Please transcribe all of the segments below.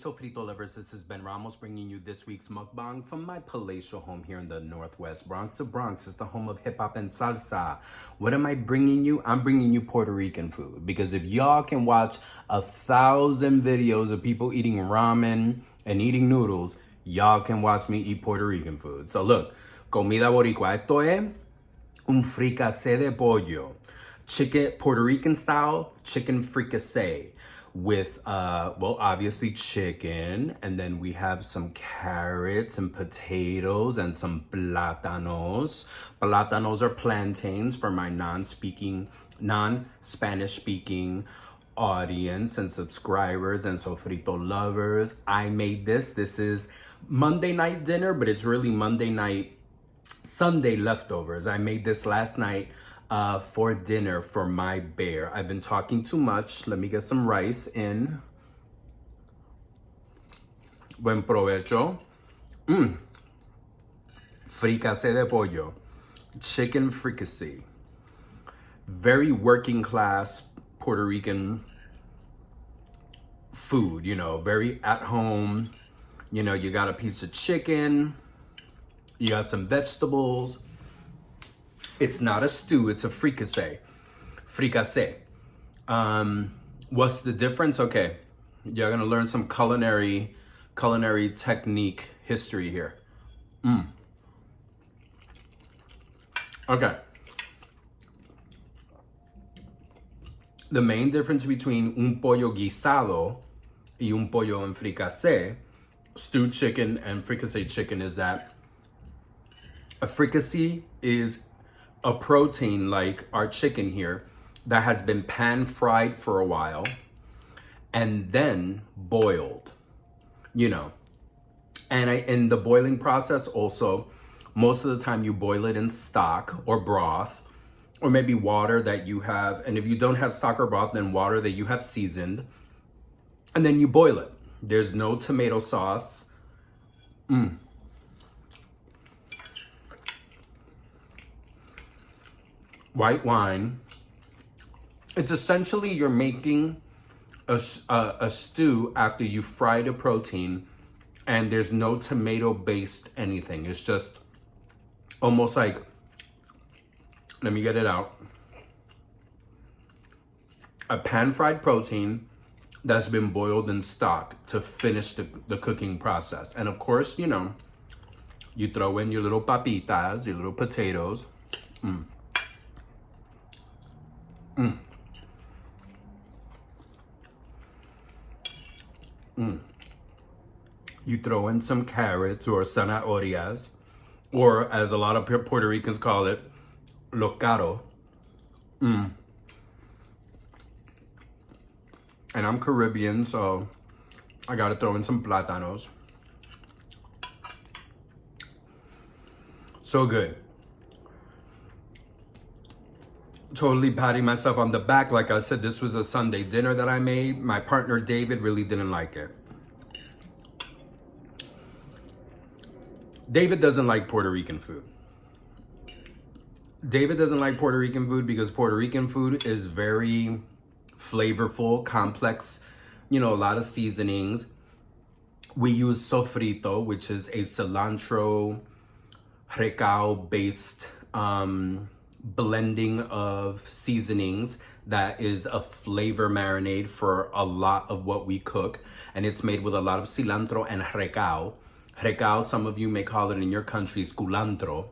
Sofrito lovers, this is Ben Ramos bringing you this week's mukbang from my palatial home here in the Northwest Bronx. The Bronx is the home of hip hop and salsa. What am I bringing you? I'm bringing you Puerto Rican food, because if y'all can watch 1,000 videos of people eating ramen and eating noodles, y'all can watch me eat Puerto Rican food. So look, comida boricua. Esto es un fricassee de pollo. Chicken, Puerto Rican style chicken fricassee with, well, obviously chicken. And then we have some carrots and potatoes and some plátanos. Plátanos are plantains for my non-Spanish speaking audience and subscribers and sofrito lovers. I made this. This is Monday night dinner, but it's really Sunday leftovers. I made this last night for dinner for my bear. I've been talking too much. Let me get some rice in. Buen provecho. Fricassee de pollo. Chicken fricassee. Very working class Puerto Rican food, you know, very at home. You know, you got a piece of chicken, you got some vegetables. It's not a stew, it's a fricassee. Fricassee. What's the difference? Okay, you're gonna learn some culinary technique history here. Okay. The main difference between un pollo guisado y un pollo en fricassee, stewed chicken and fricassee chicken, is that a fricassee is a protein like our chicken here that has been pan fried for a while and then boiled, you know. And in the boiling process also, most of the time you boil it in stock or broth, or maybe water that you have. And if you don't have stock or broth, then water that you have seasoned, and then you boil it. There's no tomato sauce. White wine. It's essentially you're making a stew after you fry the protein, and there's no tomato based anything. It's just almost like, let me get it out, a pan fried protein that's been boiled in stock to finish the cooking process. And of course, you know, you throw in your little papitas, your little potatoes. You throw in some carrots or zanahorias, or as a lot of Puerto Ricans call it, locaro. And I'm Caribbean, so I gotta throw in some plátanos. So good. Totally patting myself on the back. Like I said, this was a Sunday dinner that I made. My partner David really didn't like it. David doesn't like Puerto Rican food. David doesn't like Puerto Rican food because Puerto Rican food is very flavorful, complex, you know, a lot of seasonings. We use sofrito, which is a cilantro, recao based blending of seasonings that is a flavor marinade for a lot of what we cook. And it's made with a lot of cilantro and recao. Recao, some of you may call it in your countries culantro.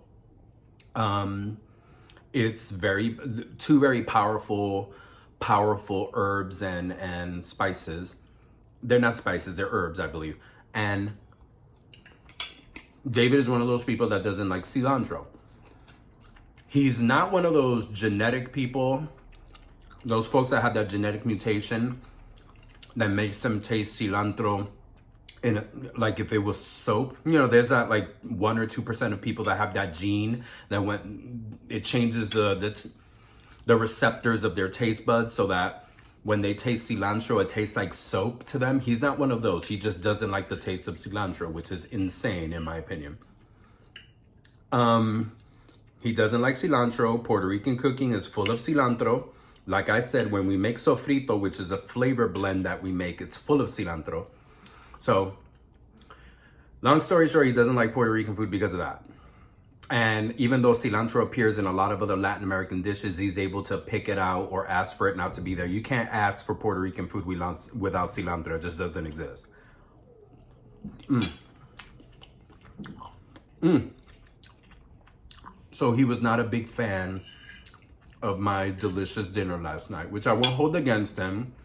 It's two very powerful herbs and spices. They're not spices, they're herbs, I believe. And David is one of those people that doesn't like cilantro. He's not one of those genetic people, those folks that have that genetic mutation that makes them taste cilantro in like if it was soap. You know, there's that like 1 or 2% of people that have that gene that when it changes the receptors of their taste buds so that when they taste cilantro, it tastes like soap to them. He's not one of those. He just doesn't like the taste of cilantro, which is insane in my opinion. He doesn't like cilantro. Puerto Rican cooking is full of cilantro. Like I said, when we make sofrito, which is a flavor blend that we make, it's full of cilantro. So, long story short, he doesn't like Puerto Rican food because of that. And even though cilantro appears in a lot of other Latin American dishes, he's able to pick it out or ask for it not to be there. You can't ask for Puerto Rican food without cilantro. It just doesn't exist. So he was not a big fan of my delicious dinner last night, which I won't hold against him.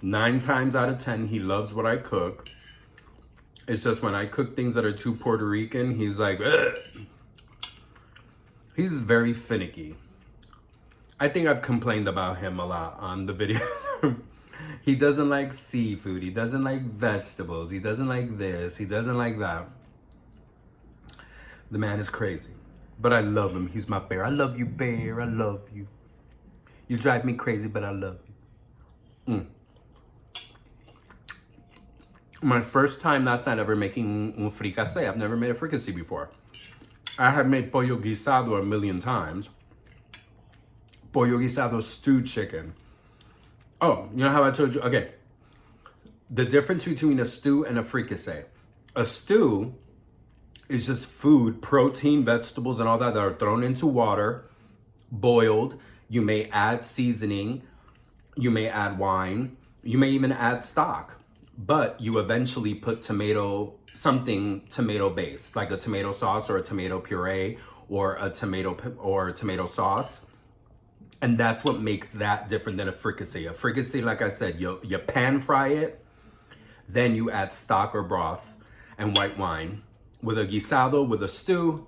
Nine times out of 10, he loves what I cook. It's just when I cook things that are too Puerto Rican, he's like, ugh. He's very finicky. I think I've complained about him a lot on the video. He doesn't like seafood. He doesn't like vegetables. He doesn't like this. He doesn't like that. The man is crazy. But I love him. He's my bear. I love you, bear. I love you. You drive me crazy, but I love you. My first time last night ever making un fricassee. I've never made a fricassee before. I have made pollo guisado a million times. Pollo guisado stewed chicken. Oh, you know how I told you? Okay. The difference between a stew and a fricassee. A stew is just food, protein, vegetables, and all that are thrown into water, boiled. You may add seasoning. You may add wine. You may even add stock. But you eventually put something tomato based, like a tomato sauce or a tomato puree or a tomato sauce. And that's what makes that different than a fricassee. A fricassee, like I said, you pan fry it, then you add stock or broth and white wine. With a guisado, with a stew,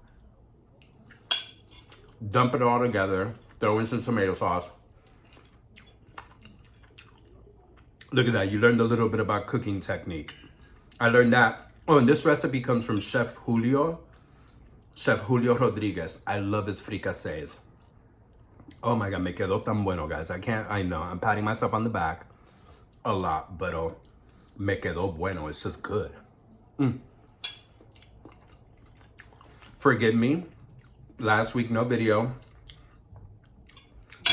dump it all together, throw in some tomato sauce. Look at that, you learned a little bit about cooking technique. I learned that. Oh, and this recipe comes from Chef Julio Rodriguez. I love his fricassees. Oh my God, me quedó tan bueno, guys. I know, I'm patting myself on the back a lot, but me quedó bueno, it's just good. Forgive me, last week, no video.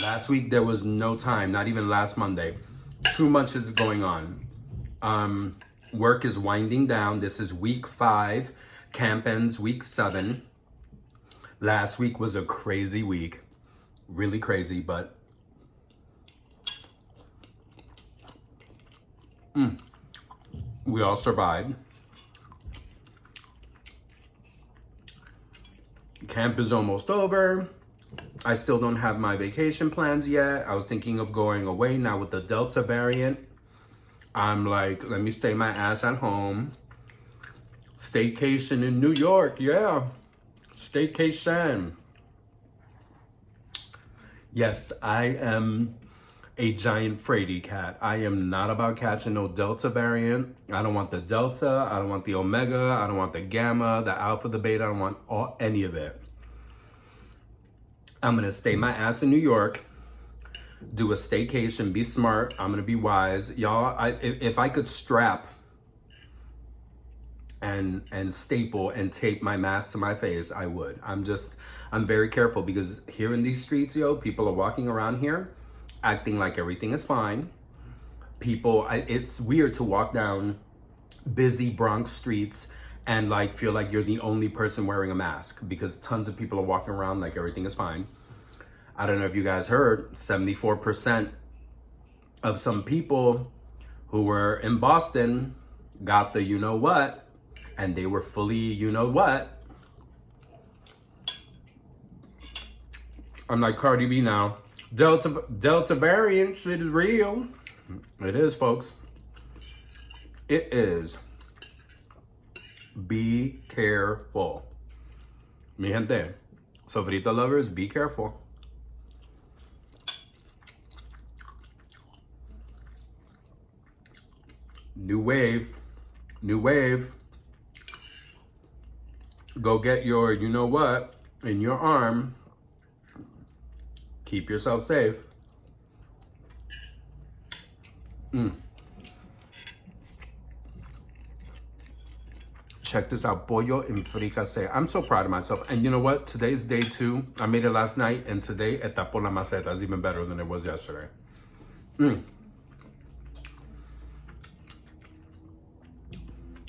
Last week, there was no time, not even last Monday. Too much is going on. Work is winding down. This is week 5. Camp ends week 7. Last week was a crazy week. Really crazy, but we all survived. Camp is almost over. I still don't have my vacation plans yet. I was thinking of going away now with the Delta variant. I'm like, let me stay my ass at home. Staycation in New York, yeah. Staycation. Yes, I am a giant fraidy cat. I am not about catching no Delta variant. I don't want the Delta. I don't want the Omega. I don't want the Gamma, the Alpha, the Beta. I don't want any of it. I'm going to stay my ass in New York, do a staycation, be smart. I'm going to be wise. Y'all, if I could strap and staple and tape my mask to my face, I would. I'm very careful because here in these streets, yo, people are walking around here acting like everything is fine. It's weird to walk down busy Bronx streets and like feel like you're the only person wearing a mask because tons of people are walking around like everything is fine. I don't know if you guys heard, 74% of some people who were in Boston got the you know what, and they were fully you know what. I'm like Cardi B now. Delta variant shit is real. It is, folks. It is. Be careful. Mi gente, sofrito lovers, be careful. New wave. Go get your you know what in your arm. Keep yourself safe. check this out. Pollo en fricassee. I'm so proud of myself. And you know what? Today's day 2. I made it last night. And today, está por la maceta is even better than it was yesterday.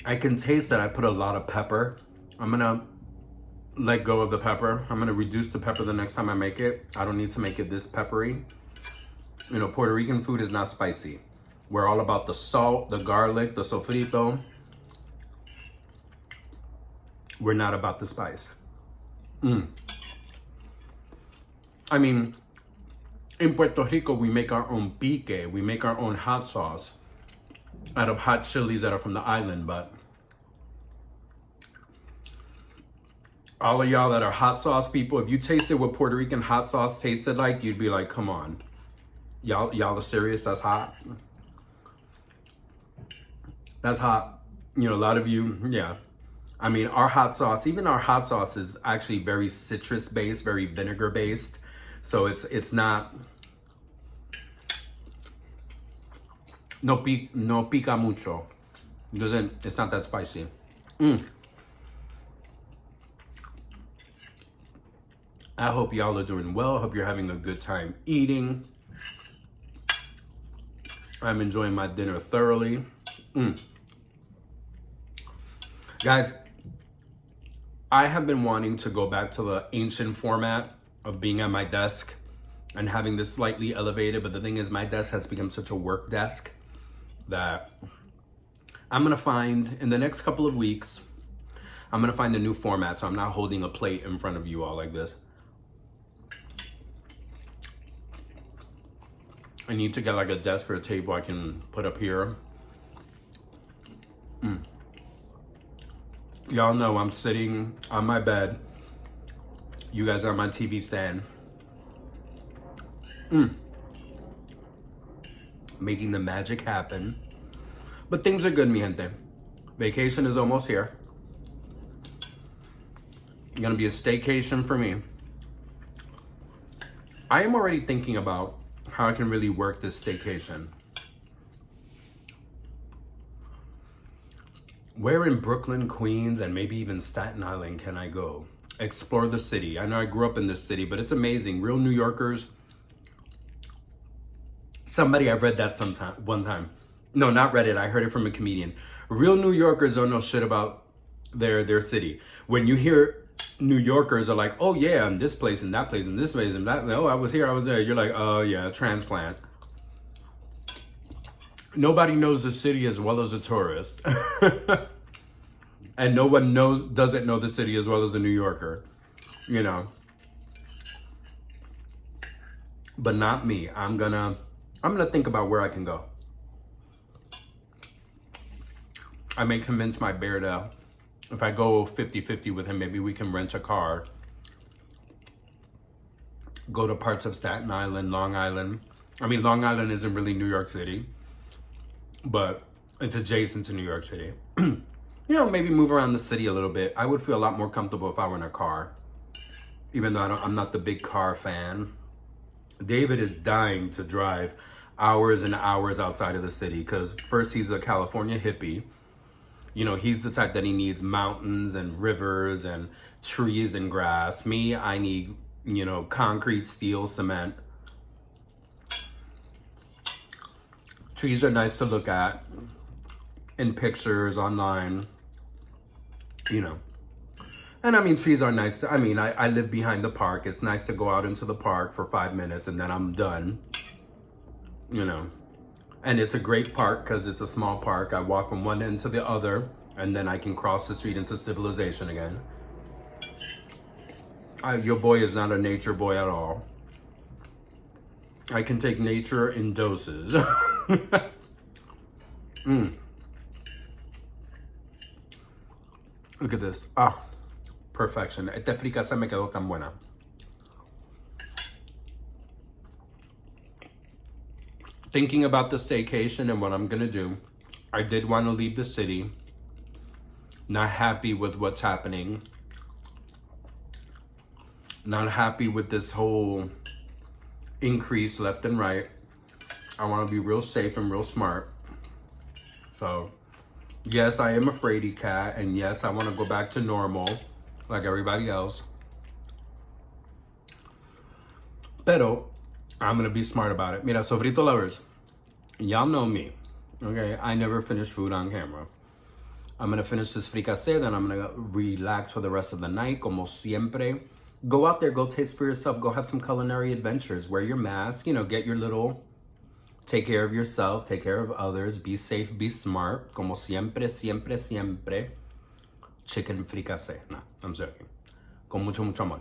I can taste that I put a lot of pepper. I'm going to let go of the pepper. I'm going to reduce the pepper the next time I make it. I don't need to make it this peppery. You know, Puerto Rican food is not spicy. We're all about the salt, the garlic, the sofrito. We're not about the spice. I mean, in Puerto Rico, we make our own pique. We make our own hot sauce out of hot chilies that are from the island. But all of y'all that are hot sauce people, if you tasted what Puerto Rican hot sauce tasted like, you'd be like, come on. Y'all are serious? That's hot? That's hot. You know, a lot of you, yeah. I mean, our hot sauce, even our hot sauce is actually very citrus based, very vinegar based. So it's not, no pica mucho. It's not that spicy. I hope y'all are doing well. I hope you're having a good time eating. I'm enjoying my dinner thoroughly. Guys, I have been wanting to go back to the ancient format of being at my desk and having this slightly elevated, but the thing is my desk has become such a work desk that I'm gonna find in the next couple of weeks, I'm gonna find a new format so I'm not holding a plate in front of you all like this. I need to get like a desk or a table I can put up here. Y'all know I'm sitting on my bed. You guys are my TV stand. Making the magic happen. But things are good, mi gente. Vacation is almost here. Gonna be a staycation for me. I am already thinking about how I can really work this staycation. Where in Brooklyn, Queens, and maybe even Staten Island can I go? Explore the city. I know I grew up in this city, but it's amazing. Real New Yorkers. Somebody, I read that one time. No, not read it. I heard it from a comedian. Real New Yorkers don't know shit about their city. When you hear New Yorkers are like, oh yeah, and this place and that place and this place and that. Oh, I was here, I was there. You're like, oh yeah, transplant. Nobody knows the city as well as a tourist. And no one doesn't know the city as well as a New Yorker, you know. But not me. I'm gonna think about where I can go. I may convince my bear to, if I go 50-50 with him, maybe we can rent a car, go to parts of Staten Island, Long Island. I mean, Long Island isn't really New York City, but it's adjacent to New York City. You know, maybe move around the city a little bit. I would feel a lot more comfortable if I were in a car, even though I'm not the big car fan. David is dying to drive hours and hours outside of the city because first, he's a California hippie. You know, he's the type that he needs mountains and rivers and trees and grass. Me, I need, you know, concrete, steel, cement. Trees are nice to look at in pictures online, you know. And I mean, trees are nice. I mean, I live behind the park. It's nice to go out into the park for 5 minutes and then I'm done, you know. And it's a great park because it's a small park. I walk from one end to the other and then I can cross the street into civilization again. Your boy is not a nature boy at all. I can take nature in doses. Look at this. Ah, perfection. Esta fricassee me quedó tan buena. Thinking about the staycation and what I'm gonna do, I did want to leave the city. Not happy with what's happening. Not happy with this whole increase left and right. I want to be real safe and real smart. So Yes, I am a fraidy cat, and yes, I want to go back to normal, like everybody else. Pero, I'm gonna be smart about it. Mira, sofrito lovers, y'all know me, okay? I never finish food on camera. I'm gonna finish this fricassee, then I'm gonna relax for the rest of the night, como siempre. Go out there, go taste for yourself, go have some culinary adventures, wear your mask, get your little, take care of yourself, take care of others, be safe, be smart, como siempre, siempre, siempre. Chicken fricassee. No, I'm joking. Con mucho, mucho amor.